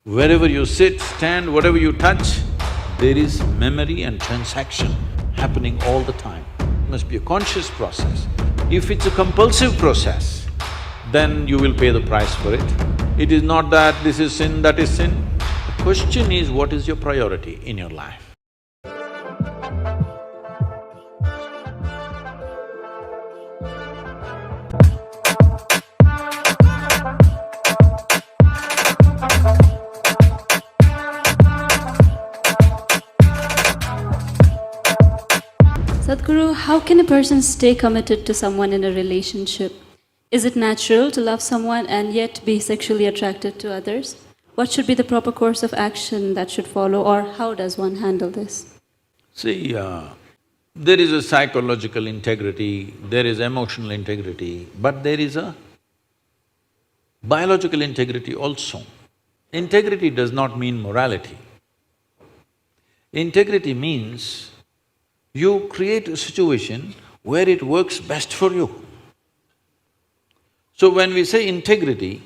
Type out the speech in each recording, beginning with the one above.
Wherever you sit, stand, whatever you touch, there is memory and transaction happening all the time. It must be a conscious process. If it's a compulsive process, then you will pay the price for it. It is not that this is sin, that is sin. The question is, what is your priority in your life? Sadhguru, how can a person stay committed to someone in a relationship? Is it natural to love someone and yet be sexually attracted to others? What should be the proper course of action that should follow, or how does one handle this? See, there is a psychological integrity, there is emotional integrity, but there is a biological integrity also. Integrity does not mean morality. Integrity means you create a situation where it works best for you. So when we say integrity,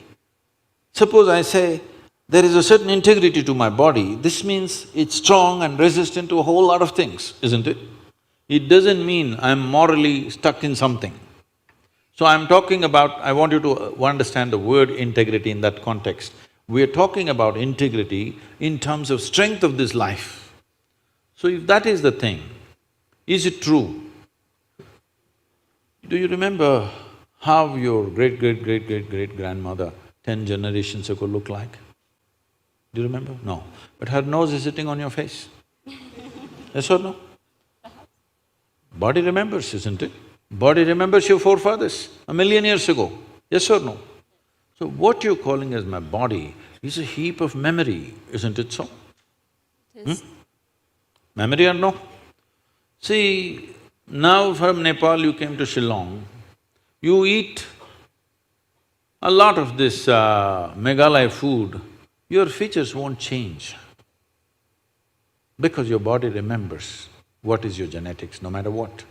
suppose I say, there is a certain integrity to my body, this means it's strong and resistant to a whole lot of things, isn't it? It doesn't mean I'm morally stuck in something. So I'm talking about… I want you to understand the word integrity in that context. We are talking about integrity in terms of strength of this life. So if that is the thing, is it true? Do you remember how your great-great-great-great-great-grandmother 10 generations ago looked like? Do you remember? No. But her nose is sitting on your face. Yes or no? Body remembers, isn't it? Body remembers your forefathers 1,000,000 years ago. Yes or no? So what you're calling as my body is a heap of memory, isn't it so? Yes. Memory or no? See, now from Nepal you came to Shillong, you eat a lot of this Meghalaya food, your features won't change because your body remembers what is your genetics, no matter what.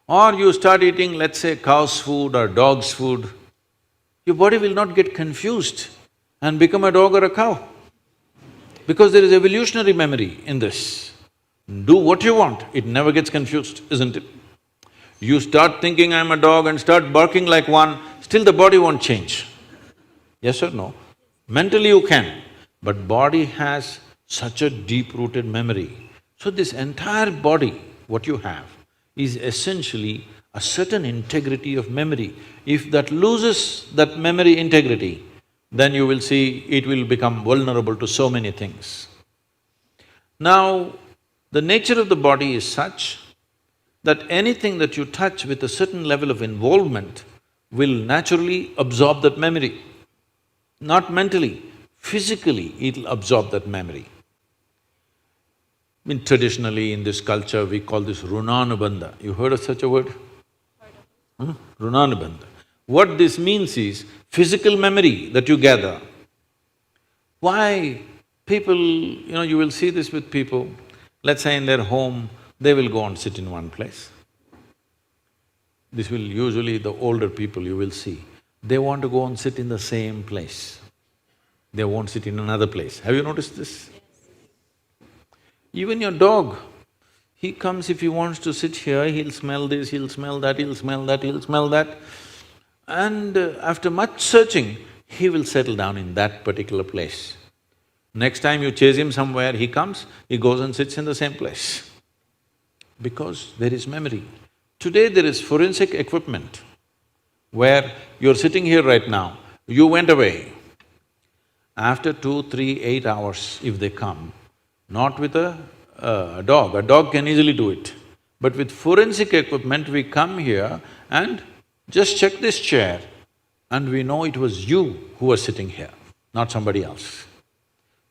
Or you start eating, let's say, cow's food or dog's food, your body will not get confused and become a dog or a cow because there is evolutionary memory in this. Do what you want, it never gets confused, isn't it? You start thinking I'm a dog and start barking like one, still the body won't change. Yes or no? Mentally you can, but body has such a deep-rooted memory. So this entire body, what you have, is essentially a certain integrity of memory. If that loses that memory integrity, then you will see it will become vulnerable to so many things. Now, the nature of the body is such that anything that you touch with a certain level of involvement will naturally absorb that memory. Not mentally, physically it'll absorb that memory. Traditionally in this culture, we call this Runanubandha. You heard of such a word? Runanubandha. What this means is physical memory that you gather. Why people… you will see this with people, let's say in their home, they will go and sit in one place. This will usually the older people you will see, they want to go and sit in the same place. They won't sit in another place. Have you noticed this? Even your dog, he comes, if he wants to sit here, he'll smell this, he'll smell that, he'll smell that, he'll smell that. And after much searching, he will settle down in that particular place. Next time you chase him somewhere, he comes, he goes and sits in the same place. Because there is memory. Today there is forensic equipment where you're sitting here right now, you went away. After 2, 3, 8 hours, if they come, not with a dog can easily do it. But with forensic equipment, we come here and just check this chair and we know it was you who was sitting here, not somebody else.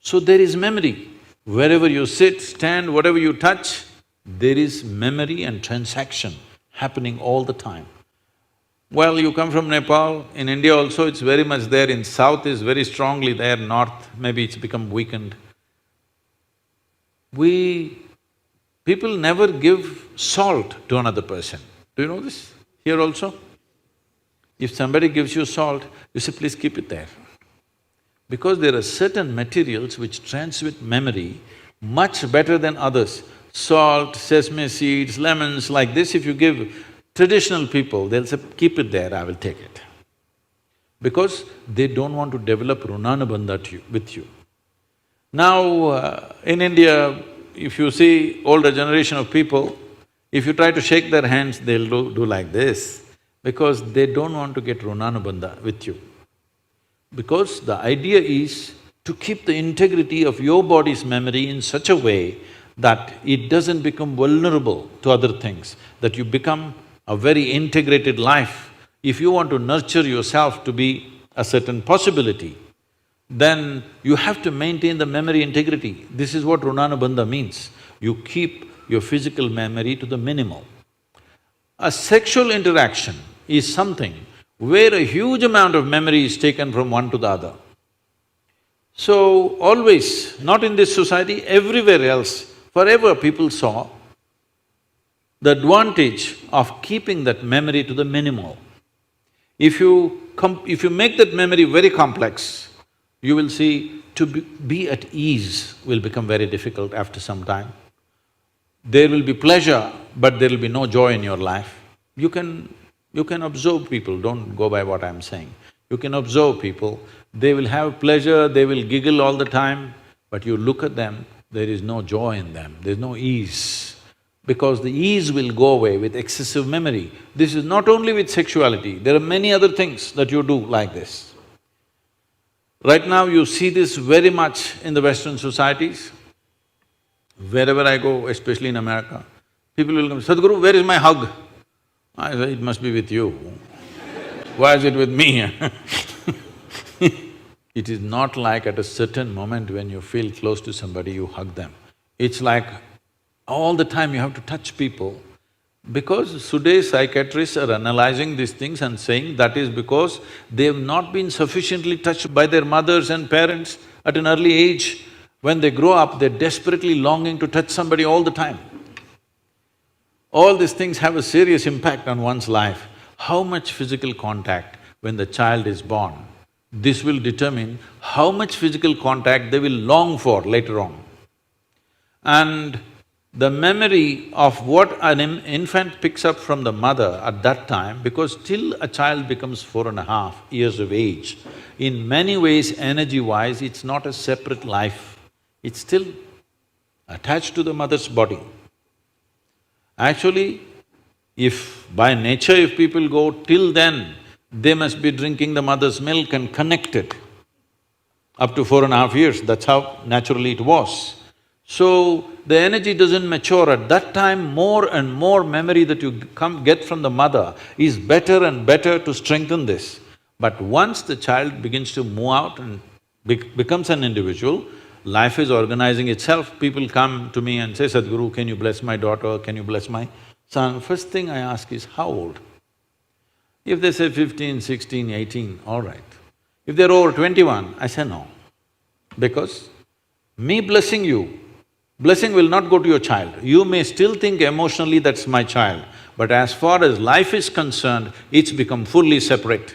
So there is memory. Wherever you sit, stand, whatever you touch, there is memory and transaction happening all the time. Well, you come from Nepal, in India also it's very much there, in south is very strongly there, north maybe it's become weakened. People never give salt to another person. Do you know this? Here also? If somebody gives you salt, you say, please keep it there. Because there are certain materials which transmit memory much better than others. Salt, sesame seeds, lemons, like this, if you give traditional people, they'll say, keep it there, I will take it. Because they don't want to develop Runanubandha with you. Now, in India, if you see older generation of people, if you try to shake their hands, they'll do like this, because they don't want to get Runanubandha with you. Because the idea is to keep the integrity of your body's memory in such a way that it doesn't become vulnerable to other things, that you become a very integrated life. If you want to nurture yourself to be a certain possibility, then you have to maintain the memory integrity. This is what Runanubandha means. You keep your physical memory to the minimal. A sexual interaction is something where a huge amount of memory is taken from one to the other. So, always, not in this society, everywhere else, forever people saw the advantage of keeping that memory to the minimal. If you make that memory very complex, you will see to be at ease will become very difficult after some time. There will be pleasure, but there will be no joy in your life. You can observe people, don't go by what I'm saying. You can observe people, they will have pleasure, they will giggle all the time, but you look at them, there is no joy in them, there's no ease. Because the ease will go away with excessive memory. This is not only with sexuality, there are many other things that you do like this. Right now you see this very much in the Western societies. Wherever I go, especially in America, people will come, Sadhguru, where is my hug? I say, it must be with you. Why is it with me? It is not like at a certain moment when you feel close to somebody, you hug them. It's like all the time you have to touch people. Because today's psychiatrists are analyzing these things and saying that is because they have not been sufficiently touched by their mothers and parents at an early age. When they grow up, they're desperately longing to touch somebody all the time. All these things have a serious impact on one's life. How much physical contact when the child is born, this will determine how much physical contact they will long for later on. And the memory of what an infant picks up from the mother at that time, because till a child becomes 4.5 years of age, in many ways, energy-wise, it's not a separate life, it's still attached to the mother's body. Actually, if by nature if people go till then, they must be drinking the mother's milk and connected up to 4.5 years, that's how naturally it was. So, the energy doesn't mature. At that time, more and more memory that you get from the mother is better and better to strengthen this. But once the child begins to move out and becomes an individual, life is organizing itself. People come to me and say, Sadhguru, can you bless my daughter, can you bless my son? First thing I ask is, how old? If they say 15, 16, 18, all right. If they're over 21, I say no. Because me blessing you, blessing will not go to your child. You may still think emotionally that's my child, but as far as life is concerned, it's become fully separate.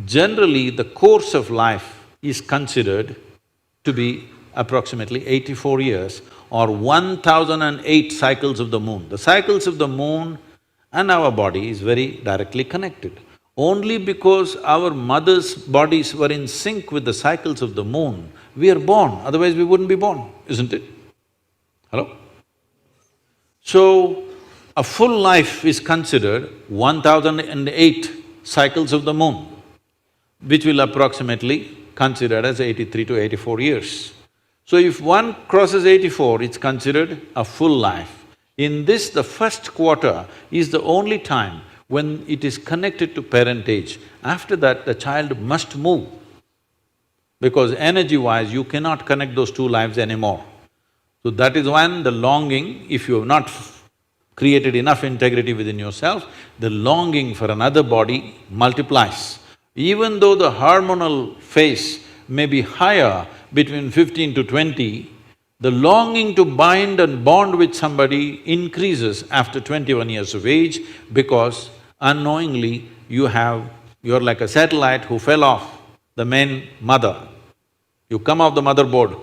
Generally, the course of life is considered to be approximately 84 years or 1008 cycles of the moon. The cycles of the moon and our body is very directly connected. Only because our mother's bodies were in sync with the cycles of the moon, we are born, otherwise we wouldn't be born, isn't it? Hello? So, a full life is considered 1008 cycles of the moon, which will approximately considered as 83 to 84 years. So if one crosses 84, it's considered a full life. In this, the first quarter is the only time when it is connected to parentage. After that, the child must move, because energy-wise, you cannot connect those two lives anymore. So that is when the longing, if you have not created enough integrity within yourself, the longing for another body multiplies. Even though the hormonal phase may be higher between 15 to 20, the longing to bind and bond with somebody increases after 21 years of age, because unknowingly you're like a satellite who fell off the main mother. You come off the motherboard.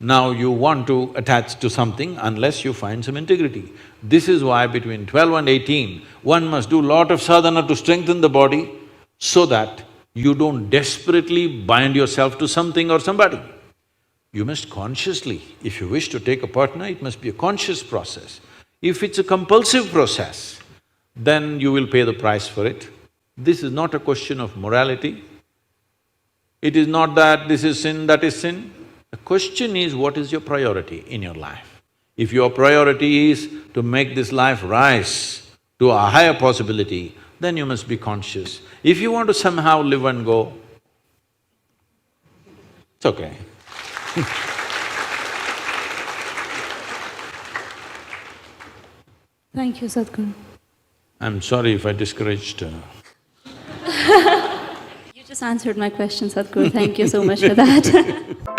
Now you want to attach to something unless you find some integrity. This is why between 12 and 18, one must do lot of sadhana to strengthen the body so that you don't desperately bind yourself to something or somebody. You must consciously, if you wish to take a partner, it must be a conscious process. If it's a compulsive process, then you will pay the price for it. This is not a question of morality. It is not that this is sin, that is sin. The question is, what is your priority in your life? If your priority is to make this life rise to a higher possibility, then you must be conscious. If you want to somehow live and go, it's okay. Thank you, Sadhguru. I'm sorry if I discouraged You just answered my question, Sadhguru. Thank you so much for that.